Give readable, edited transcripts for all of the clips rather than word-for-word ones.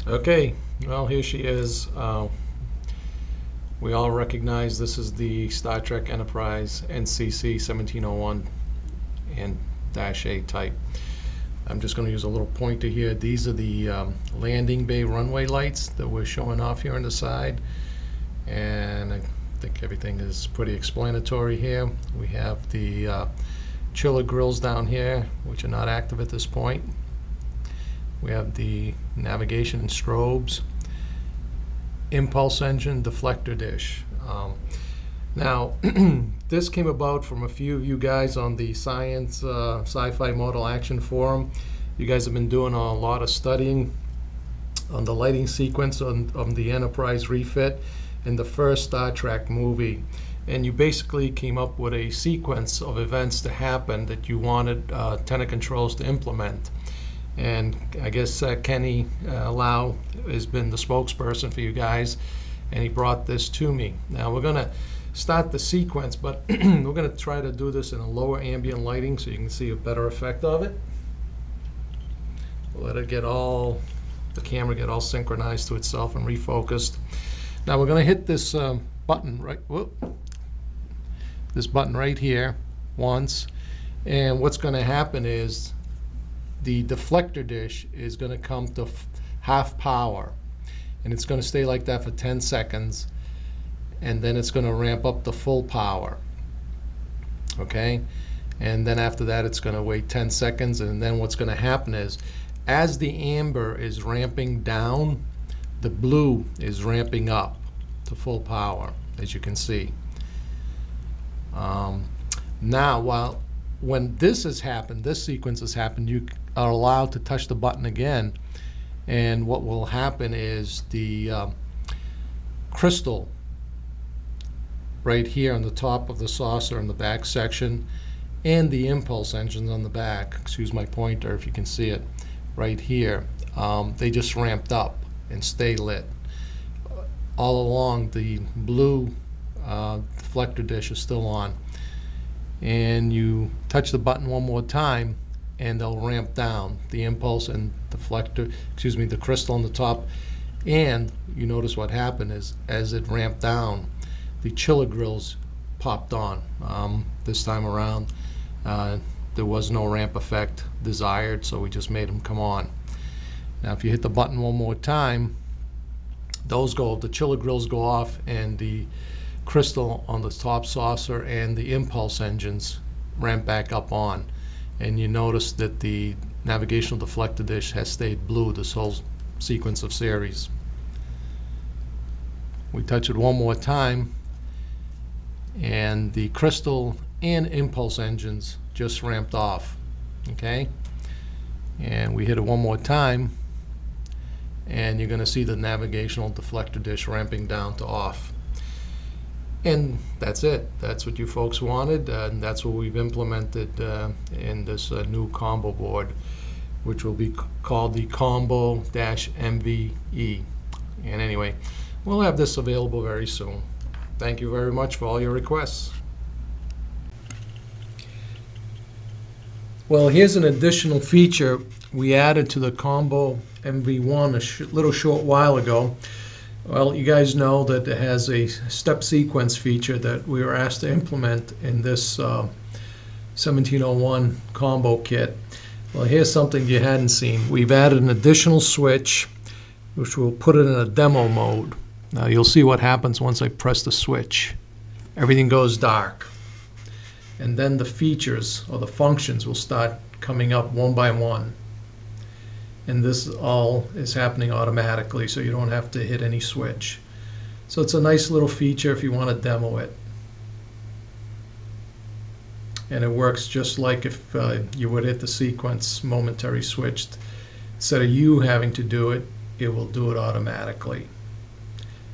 Okay, well, here she is. We all recognize this is the Star Trek Enterprise NCC 1701 and -A type. I'm just going to use a little pointer here. These are the landing bay runway lights that we're showing off here on the side. And I think everything is pretty explanatory here. We have the chiller grills down here, which are not active at this point. We have the navigation and strobes, impulse engine, deflector dish. Now, this came about from a few of you guys on the Science Sci-Fi Model Action Forum. You guys have been doing a lot of studying on the lighting sequence on the Enterprise refit in the first Star Trek movie. And you basically came up with a sequence of events to happen that you wanted Tenor Controls to implement. And I guess Kenny Lau has been the spokesperson for you guys, and he brought this to me. Now we're going to start the sequence, but we're going to try to do this in a lower ambient lighting so you can see a better effect of it. We'll let it get all, the camera get all synchronized to itself and refocused. Now we're going to hit this button right, this button right here once, and what's going to happen is the deflector dish is going to come to half power, and it's going to stay like that for 10 seconds, and then it's going to ramp up to full power. Okay, and then after that it's going to wait 10 seconds, and then what's going to happen is as the amber is ramping down, the blue is ramping up to full power, as you can see. Now when this has happened, this sequence has happened, you are allowed to touch the button again, and what will happen is the crystal right here on the top of the saucer in the back section and the impulse engines on the back, excuse my pointer if you can see it right here, they just ramped up and stay lit. All along the blue deflector dish is still on, and you touch the button one more time and they'll ramp down, the impulse and deflector, excuse me, the crystal on the top. And you notice what happened is as it ramped down, the chiller grills popped on. This time around there was no ramp effect desired, so we just made them come on. Now if you hit the button one more time, those go, the chiller grills go off, and the crystal on the top saucer and the impulse engines ramp back up on. And you notice that the navigational deflector dish has stayed blue this whole sequence of series. We touch it one more time, and the crystal and impulse engines just ramped off. Okay, and we hit it one more time, and you're going to see the navigational deflector dish ramping down to off. And that's it. That's what you folks wanted, and that's what we've implemented in this new combo board, which will be called the Combo-MVE. And anyway, we'll have this available very soon. Thank you very much for all your requests. Well, here's an additional feature we added to the Combo MV1 a little short while ago. Well, you guys know that it has a step sequence feature that we were asked to implement in this 1701 combo kit. Well, here's something you hadn't seen. We've added an additional switch, which we'll put it in a demo mode. Now you'll see what happens once I press the switch. Everything goes dark, and then the features or the functions will start coming up one by one. And this all is happening automatically, so you don't have to hit any switch. So it's a nice little feature if you want to demo it. And it works just like if you would hit the sequence momentary switch. Instead of you having to do it, it will do it automatically.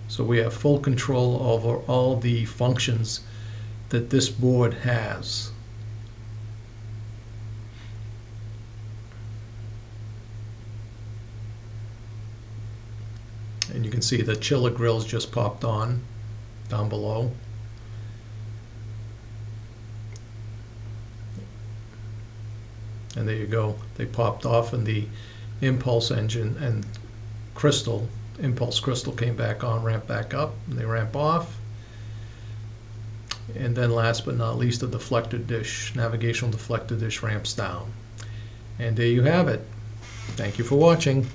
So we have full control over all the functions that this board has. And you can see the chiller grills just popped on down below. And there you go, they popped off, and the impulse engine and crystal, impulse crystal came back on, ramp back up, and they ramp off. And then last but not least, the deflector dish, navigational deflector dish ramps down. And there you have it. Thank you for watching.